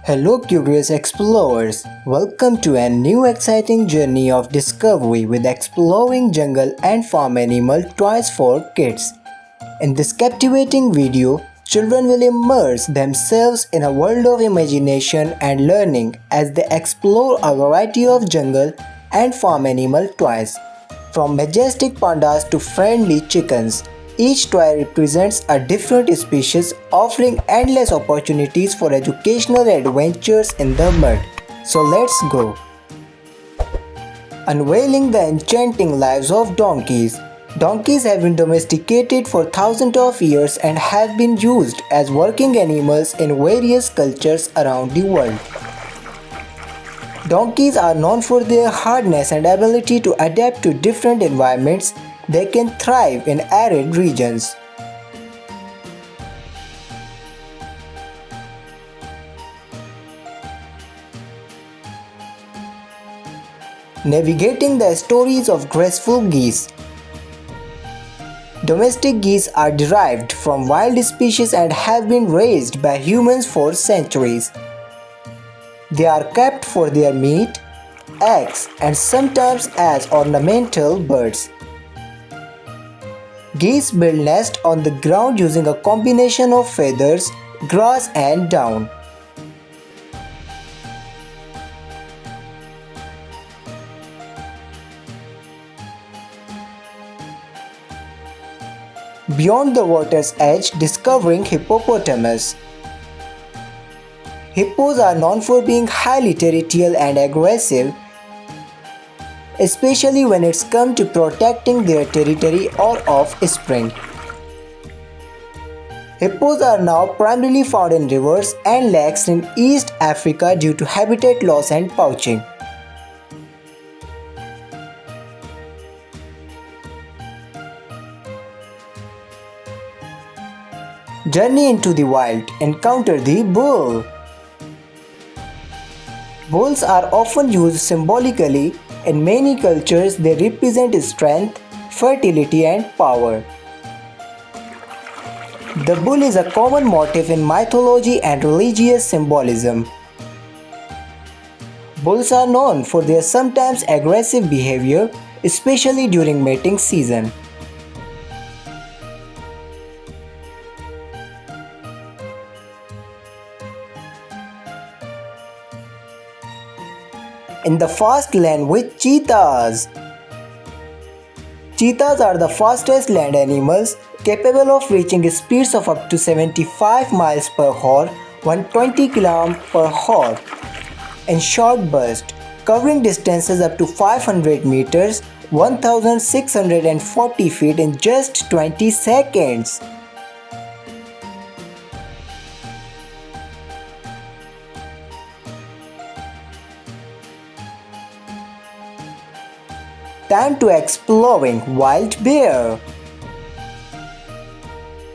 Hello, curious explorers! Welcome to a new exciting journey of discovery with exploring jungle and farm animal toys for kids. In this captivating video, children will immerse themselves in a world of imagination and learning as they explore a variety of jungle and farm animal toys. From majestic pandas to friendly chickens, each toy represents a different species, offering endless opportunities for educational adventures in the mud. So let's go! Unveiling the enchanting lives of donkeys. Donkeys have been domesticated for thousands of years and have been used as working animals in various cultures around the world. Donkeys are known for their hardness and ability to adapt to different environments. They can thrive in arid regions. Navigating the stories of graceful geese. Domestic geese are derived from wild species and have been raised by humans for centuries. They are kept for their meat, eggs, and sometimes as ornamental birds. Geese build nests on the ground using a combination of feathers, grass, and down. Beyond the water's edge, discovering Hippopotamus. Hippos are known for being highly territorial and aggressive, especially when it's come to protecting their territory or offspring. Hippos are now primarily found in rivers and lakes in East Africa due to habitat loss and poaching. Journey into the wild. Encounter the bull. Bulls are often used symbolically. In many cultures, they represent strength, fertility, and power. The bull is a common motif in mythology and religious symbolism. Bulls are known for their sometimes aggressive behavior, especially during mating season. In the fast lane with cheetahs. Cheetahs are the fastest land animals, capable of reaching speeds of up to 75 miles per hour, 120 km per hour in short bursts, covering distances up to 500 meters, 1640 feet in just 20 seconds. Time to exploring wild bear.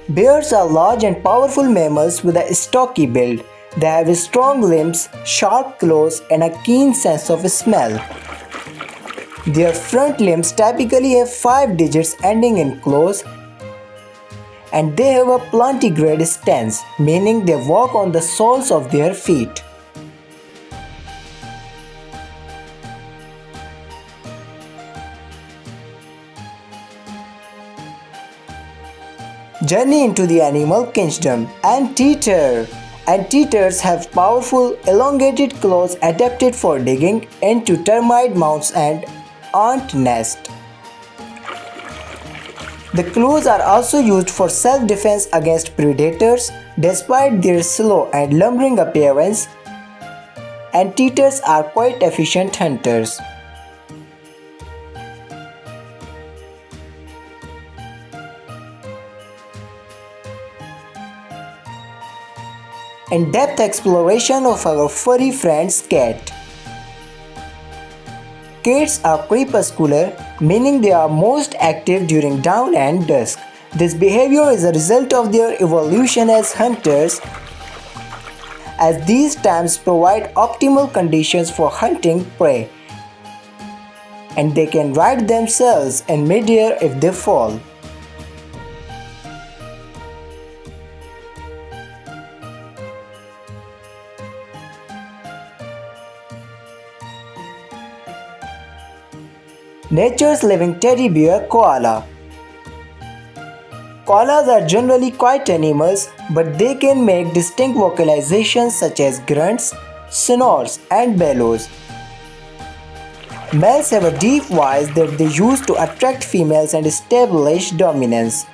Bears are large and powerful mammals with a stocky build. They have strong limbs, sharp claws, and a keen sense of smell. Their front limbs typically have 5 digits ending in claws, and they have a plantigrade stance, meaning they walk on the soles of their feet. Journey into the animal kingdom. Anteater. Anteaters have powerful, elongated claws adapted for digging into termite mounds and ant nests. The claws are also used for self-defense against predators. Despite their slow and lumbering appearance, anteaters are quite efficient hunters. In-depth exploration of our furry friend's cat. Cats are crepuscular, meaning they are most active during dawn and dusk. This behavior is a result of their evolution as hunters, as these times provide optimal conditions for hunting prey, and they can right themselves in midair if they fall. Nature's living teddy bear koala. Koalas are generally quiet animals, but they can make distinct vocalizations such as grunts, snores, and bellows. Males have a deep voice that they use to attract females and establish dominance.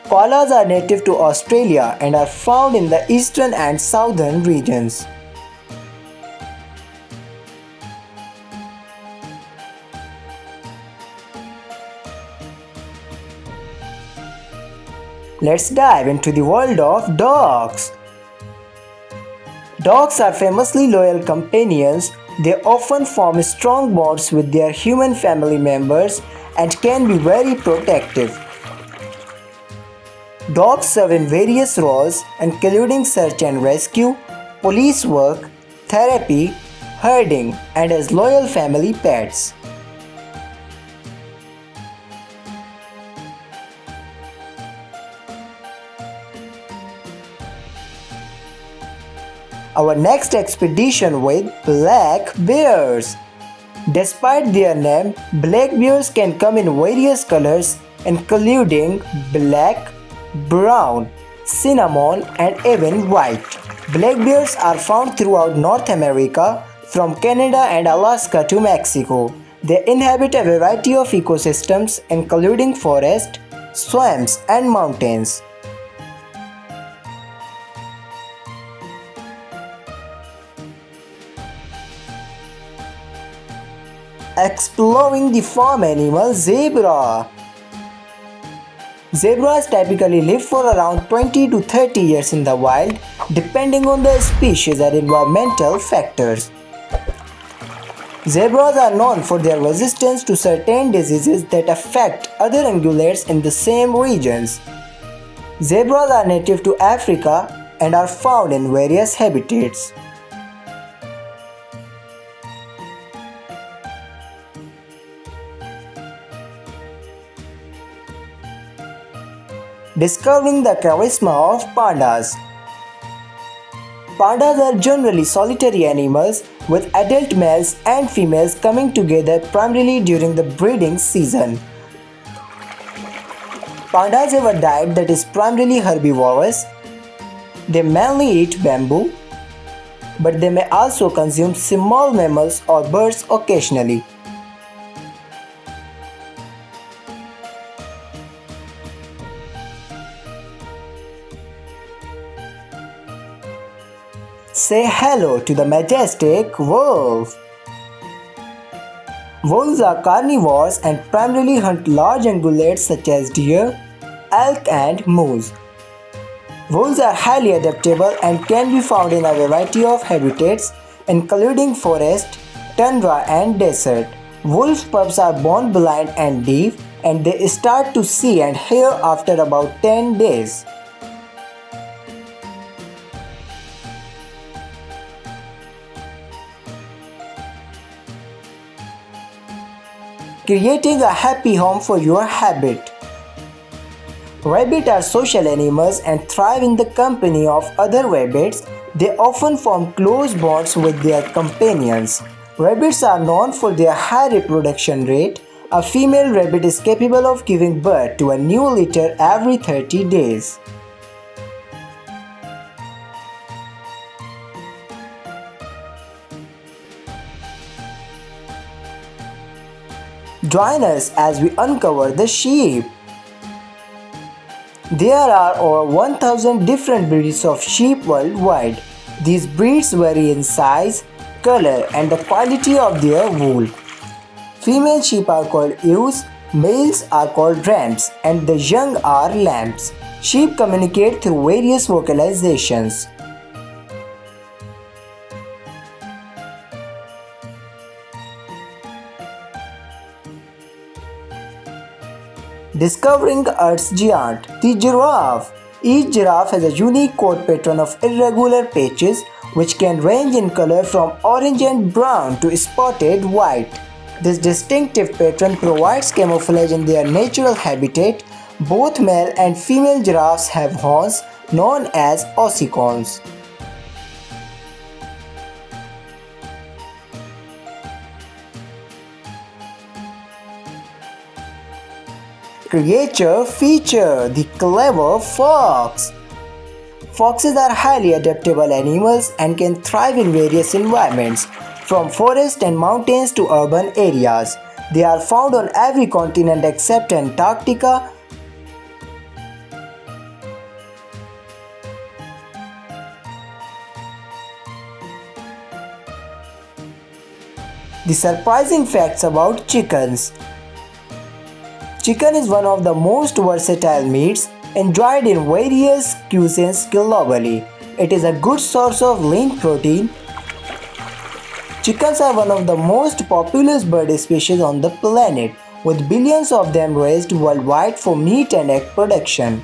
Koalas are native to Australia and are found in the eastern and southern regions. Let's dive into the world of dogs. Dogs are famously loyal companions. They often form strong bonds with their human family members and can be very protective. Dogs serve in various roles, including search and rescue, police work, therapy, herding, and as loyal family pets. Our next expedition with black bears. Despite their name, black bears can come in various colors including black, brown, cinnamon, and even white. Black bears are found throughout North America, from Canada and Alaska to Mexico. They inhabit a variety of ecosystems including forests, swamps, and mountains. Exploring the farm animal zebra. Zebras typically live for around 20 to 30 years in the wild, depending on the species and environmental factors. Zebras are known for their resistance to certain diseases that affect other ungulates in the same regions. Zebras are native to Africa and are found in various habitats. Discovering the charisma of pandas. Pandas are generally solitary animals, with adult males and females coming together primarily during the breeding season. Pandas have a diet that is primarily herbivorous. They mainly eat bamboo, but they may also consume small mammals or birds occasionally. Say hello to the majestic wolf. Wolves are carnivores and primarily hunt large ungulates such as deer, elk, and moose. Wolves are highly adaptable and can be found in a variety of habitats, including forest, tundra, and desert. Wolf pups are born blind and deaf, and they start to see and hear after about 10 days. Creating a happy home for your habit. Rabbits are social animals and thrive in the company of other rabbits. They often form close bonds with their companions. Rabbits are known for their high reproduction rate. A female rabbit is capable of giving birth to a new litter every 30 days. Join us as we uncover the sheep. There are over 1,000 different breeds of sheep worldwide. These breeds vary in size, color, and the quality of their wool. Female sheep are called ewes, males are called rams, and the young are lambs. Sheep communicate through various vocalizations. Discovering Earth's giant, the giraffe. Each giraffe has a unique coat pattern of irregular patches which can range in color from orange and brown to spotted white. This distinctive pattern provides camouflage in their natural habitat. Both male and female giraffes have horns known as ossicons. Creature feature the clever fox. Foxes are highly adaptable animals and can thrive in various environments, from forests and mountains to urban areas. They are found on every continent except Antarctica. The surprising facts about chickens. Chicken is one of the most versatile meats enjoyed in various cuisines globally. It is a good source of lean protein. Chickens are one of the most populous bird species on the planet, with billions of them raised worldwide for meat and egg production.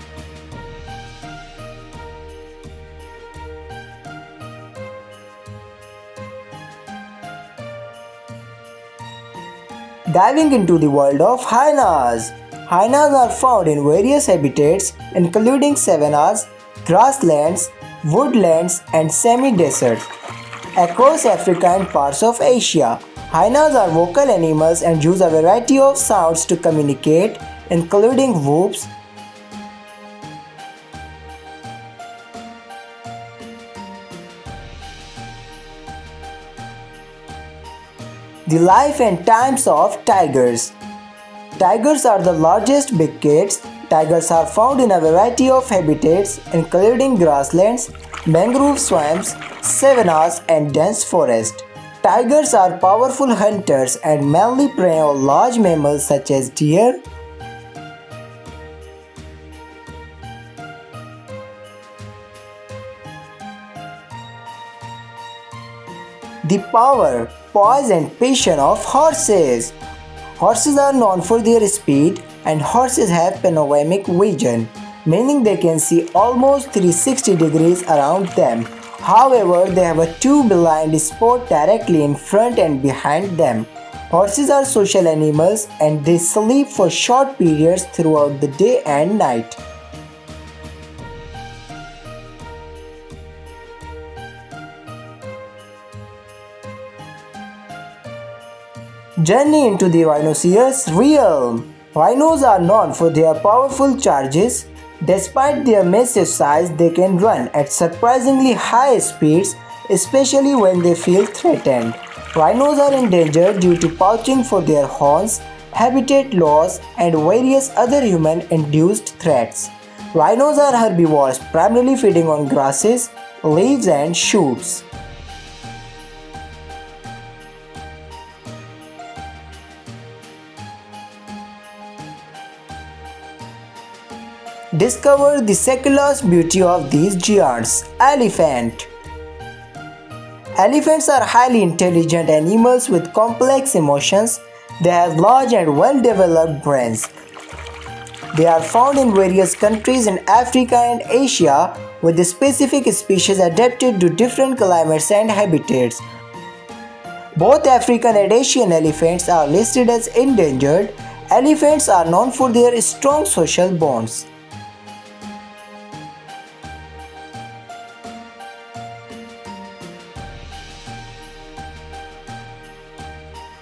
Diving into the world of hyenas. Hyenas are found in various habitats including savannas, grasslands, woodlands and semi-deserts. Across Africa and parts of Asia, hyenas are vocal animals and use a variety of sounds to communicate, including whoops, the life and times of tigers. Tigers are the largest big cats. Tigers are found in a variety of habitats including grasslands, mangrove swamps, savannas and dense forests. Tigers are powerful hunters and mainly prey on large mammals such as deer, the power, poise and patience of horses. Horses are known for their speed and horses have panoramic vision, meaning they can see almost 360 degrees around them. However, they have a two-blind spot directly in front and behind them. Horses are social animals and they sleep for short periods throughout the day and night. Journey into the rhinoceros realm. Rhinos are known for their powerful charges. Despite their massive size, they can run at surprisingly high speeds, especially when they feel threatened. Rhinos are endangered due to poaching for their horns, habitat loss, and various other human-induced threats. Rhinos are herbivores, primarily feeding on grasses, leaves, and shoots. Discover the secular beauty of these giants. Elephant. Elephants are highly intelligent animals with complex emotions. They have large and well-developed brains. They are found in various countries in Africa and Asia, with the specific species adapted to different climates and habitats. Both African and Asian elephants are listed as endangered. Elephants are known for their strong social bonds.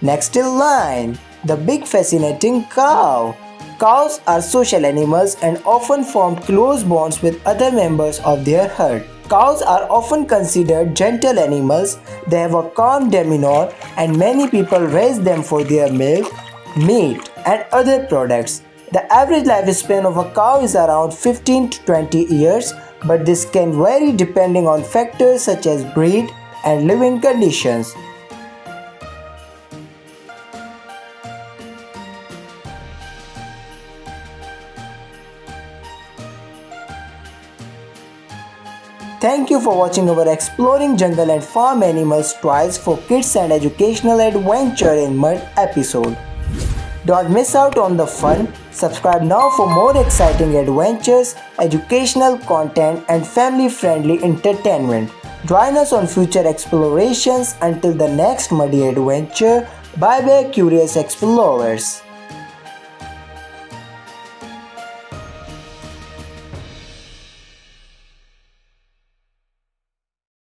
Next in line, the big fascinating cow. Cows are social animals and often form close bonds with other members of their herd. Cows are often considered gentle animals. They have a calm demeanor and many people raise them for their milk, meat and other products. The average lifespan of a cow is around 15 to 20 years, but this can vary depending on factors such as breed and living conditions. Thank you for watching our Exploring Jungle and Farm Animals Toys for Kids and Educational Adventure in Mud episode. Don't miss out on the fun. Subscribe now for more exciting adventures, educational content and family-friendly entertainment. Join us on future explorations. Until the next muddy adventure, bye bye curious explorers.